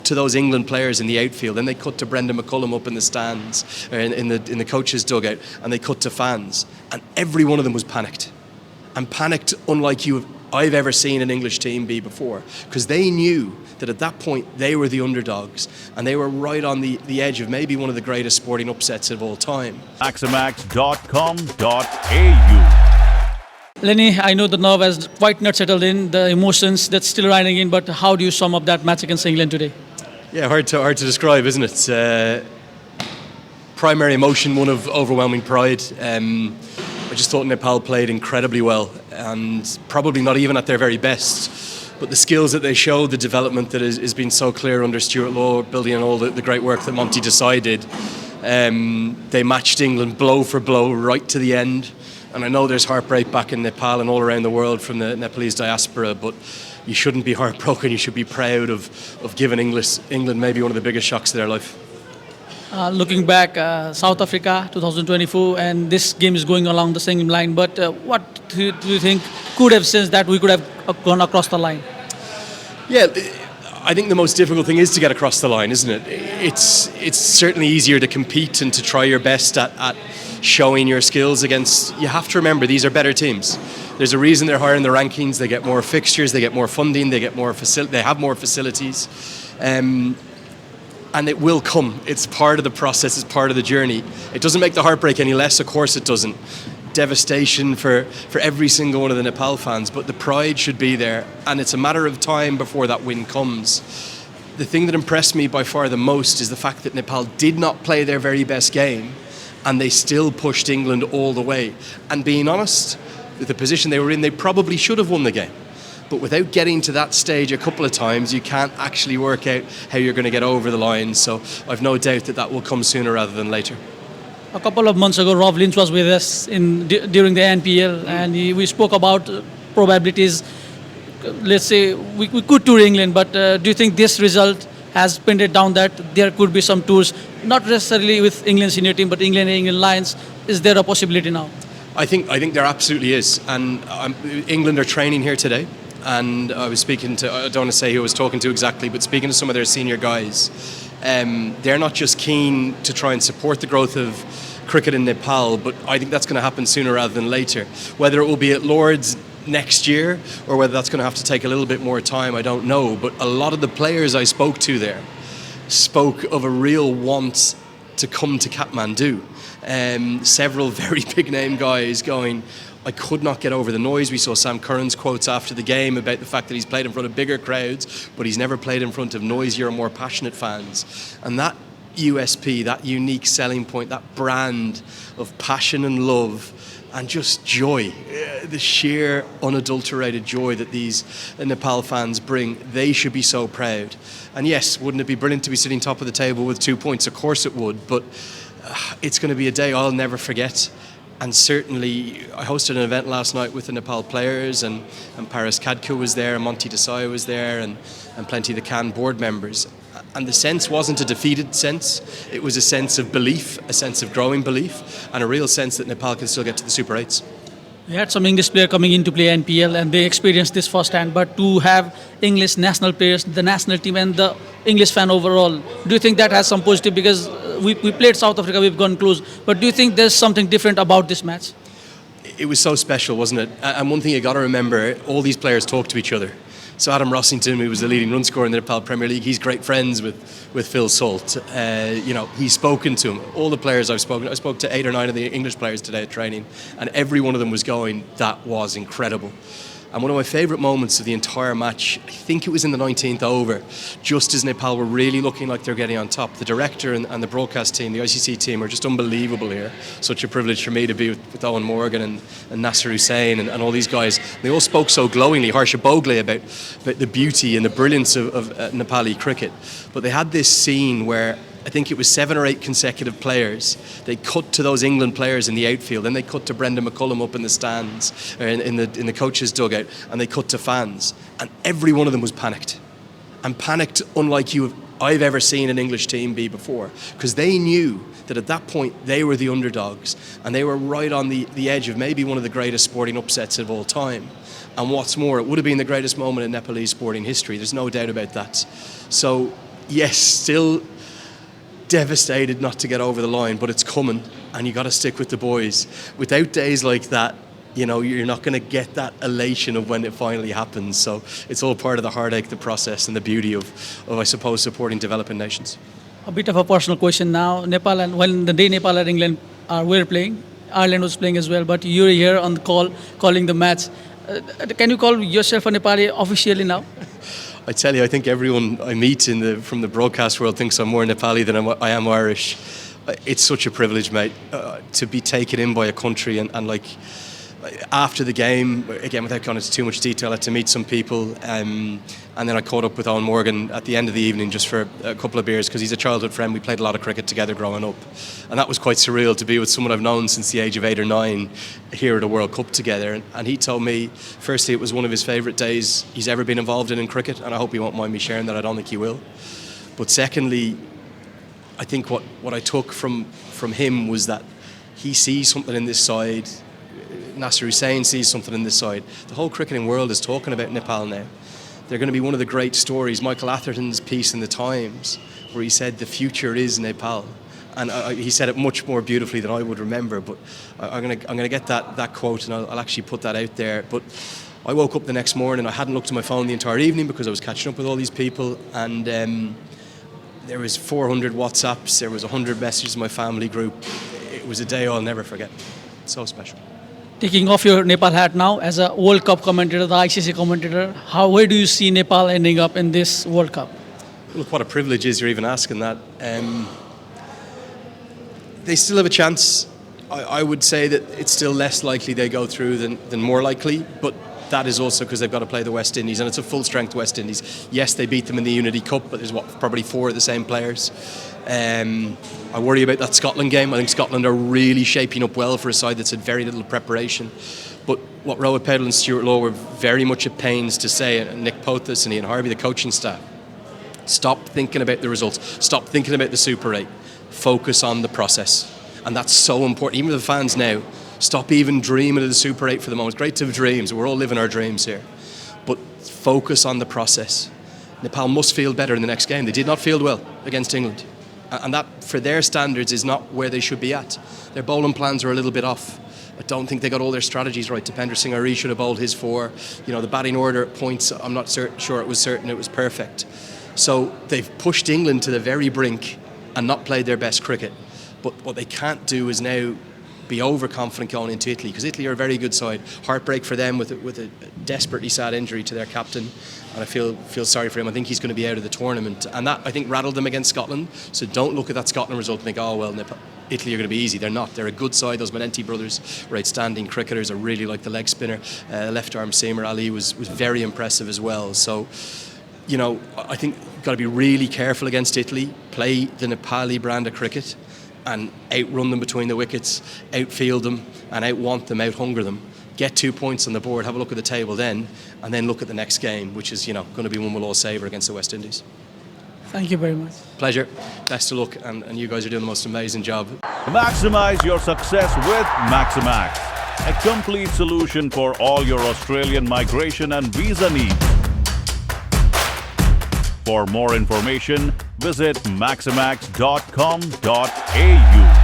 to those England players in the outfield, then they cut to Brendan McCullum up in the stands, in the coach's dugout, and they cut to fans, and every one of them was panicked, and panicked unlike I've ever seen an English team be before, because they knew that at that point they were the underdogs, and they were right on the edge of maybe one of the greatest sporting upsets of all time. Axamax.com.au. Lenny, I know the nerve has quite not settled in, the emotions that's still running in, but how do you sum up that match against England today? Yeah, hard to describe, isn't it? Primary emotion, one of overwhelming pride. I just thought Nepal played incredibly well, and probably not even at their very best. But the skills that they showed, the development that has been so clear under Stuart Law, building on all the great work that Monty decided, they matched England blow for blow right to the end. And I know there's heartbreak back in Nepal and all around the world from the Nepalese diaspora, but you shouldn't be heartbroken. You should be proud of giving England maybe one of the biggest shocks of their life. Looking back, South Africa 2024, and this game is going along the same line, but what do you think could have changed that we could have gone across the line? Yeah, I think the most difficult thing is to get across the line, isn't it? It's certainly easier to compete and to try your best at showing your skills against. You have to remember, these are better teams. There's a reason they're higher in the rankings. They get more fixtures, they get more funding, they have more facilities, and it will come. It's part of the process, it's part of the journey. It doesn't make the heartbreak any less, of course it doesn't. Devastation for every single one of the Nepal fans, but the pride should be there, and it's a matter of time before that win comes. The thing that impressed me by far the most is the fact that Nepal did not play their very best game, and they still pushed England all the way. And being honest, with the position they were in, they probably should have won the game. But without getting to that stage a couple of times, you can't actually work out how you're going to get over the line. So I've no doubt that will come sooner rather than later. A couple of months ago, Rob Lynch was with us during the NPL, and we spoke about probabilities. Let's say we could tour England, but do you think this result has pinned it down that there could be some tours, not necessarily with England senior team, but England and England Lions? Is there a possibility now? I think there absolutely is, and England are training here today. And I was speaking to, I don't want to say who I was talking to exactly, but speaking to some of their senior guys, they're not just keen to try and support the growth of cricket in Nepal, but I think that's going to happen sooner rather than later. Whether it will be at Lord's next year or whether that's going to have to take a little bit more time, I don't know. But a lot of the players I spoke to there spoke of a real want to come to Kathmandu. Several very big name guys going, I could not get over the noise. We saw Sam Curran's quotes after the game about the fact that he's played in front of bigger crowds, but he's never played in front of noisier, more passionate fans. And that USP, that unique selling point, that brand of passion and love and just joy, the sheer unadulterated joy that these Nepal fans bring, they should be so proud. And yes, wouldn't it be brilliant to be sitting top of the table with 2 points? Of course it would, but it's going to be a day I'll never forget. And certainly, I hosted an event last night with the Nepal players, and Paris Khelkud was there, and Monty Desai was there, and plenty of the CAN board members. And the sense wasn't a defeated sense. It was a sense of belief, a sense of growing belief, and a real sense that Nepal can still get to the Super 8s. We had some English players coming in to play NPL, and they experienced this firsthand. But to have English national players, the national team, and the English fan overall, do you think that has some positive? Because we played South Africa, we've gone close. But do you think there's something different about this match? It was so special, wasn't it? And one thing you got to remember, all these players talk to each other. So Adam Rossington, who was the leading run scorer in the Nepal Premier League, he's great friends with Phil Salt. He's spoken to him. All the players I spoke to 8 or 9 of the English players today at training, and every one of them was going, that was incredible. And one of my favourite moments of the entire match, I think it was in the 19th over, just as Nepal were really looking like they're getting on top. The director and the broadcast team, the ICC team, are just unbelievable here. Such a privilege for me to be with Owen Morgan and Nasser Hussain and all these guys. They all spoke so glowingly, Harsha Bogle, about the beauty and the brilliance of Nepali cricket. But they had this scene where I think it was 7 or 8 consecutive players. They cut to those England players in the outfield, then they cut to Brendan McCullum up in the stands, in the coach's dugout, and they cut to fans, and every one of them was panicked, and panicked unlike I've ever seen an English team be before, because they knew that at that point they were the underdogs, and they were right on the edge of maybe one of the greatest sporting upsets of all time. And what's more, it would have been the greatest moment in Nepalese sporting history. There's no doubt about that. So yes, still devastated not to get over the line, but it's coming, and you got to stick with the boys. Without days like that, you know, you're not going to get that elation of when it finally happens. So it's all part of the heartache, the process, and the beauty of I suppose, supporting developing nations. A bit of a personal question now. Nepal, and when the day Nepal and England were playing, Ireland was playing as well, but you're here on the call, calling the match. Can you call yourself a Nepali officially now? I tell you, I think everyone I meet from the broadcast world thinks I'm more Nepali than I am Irish. It's such a privilege, mate, to be taken in by a country and like after the game, again without going into too much detail, I had to meet some people, and then I caught up with Owen Morgan at the end of the evening just for a couple of beers because he's a childhood friend. We played a lot of cricket together growing up, and that was quite surreal to be with someone I've known since the age of 8 or 9 here at a World Cup together. And he told me, firstly, it was one of his favourite days he's ever been involved in cricket, and I hope he won't mind me sharing that. I don't think he will. But secondly, I think what I took from him was that he sees something in this side. Nasser Hussain sees something in this side. The whole cricketing world is talking about Nepal now. They're going to be one of the great stories. Michael Atherton's piece in the Times, where he said the future is Nepal, and he said it much more beautifully than I would remember. But I'm going to get that quote, and I'll actually put that out there. But I woke up the next morning. I hadn't looked at my phone the entire evening because I was catching up with all these people, and there was 400 WhatsApps. There was 100 messages in my family group. It was a day I'll never forget. So special. Taking off your Nepal hat now as a World Cup commentator, the ICC commentator, where do you see Nepal ending up in this World Cup? Look, what a privilege is you're even asking that. They still have a chance. I would say that it's still less likely they go through than more likely, but that is also because they've got to play the West Indies, and it's a full-strength West Indies. Yes, they beat them in the Unity Cup, but there's probably 4 of the same players. I worry about that Scotland game. I think Scotland are really shaping up well for a side that's had very little preparation. But what Rohit Patel and Stuart Law were very much at pains to say, and Nick Pothas and Ian Harvey, the coaching staff, stop thinking about the results. Stop thinking about the Super 8. Focus on the process. And that's so important. Even with the fans now, stop even dreaming of the Super 8 for the moment. It's great to have dreams. We're all living our dreams here. But focus on the process. Nepal must field better in the next game. They did not field well against England. And that, for their standards, is not where they should be at. Their bowling plans are a little bit off. I don't think they got all their strategies right. Dipender Singh Ari should have bowled his 4. You know, the batting order at points, I'm not sure it was perfect. So they've pushed England to the very brink and not played their best cricket. But what they can't do is now be overconfident going into Italy, because Italy are a very good side. Heartbreak for them with a desperately sad injury to their captain, and I feel sorry for him. I think he's going to be out of the tournament, and that, I think, rattled them against Scotland. So don't look at that Scotland result and think, oh well, Italy are going to be easy. They're not. They're a good side. Those Manenti brothers are outstanding cricketers. I really like the leg spinner, left arm seamer Ali was very impressive as well. So, you know, I think you've got to be really careful against Italy. Play the Nepali brand of cricket and outrun them between the wickets, outfield them and outwant them, outhunger them. Get 2 points on the board, have a look at the table then, and then look at the next game, which is, you know, going to be one we'll all savour against the West Indies. Thank you very much. Pleasure. Best of luck, and you guys are doing the most amazing job. Maximize your success with Maximax, a complete solution for all your Australian migration and visa needs. For more information, visit maximax.com.au.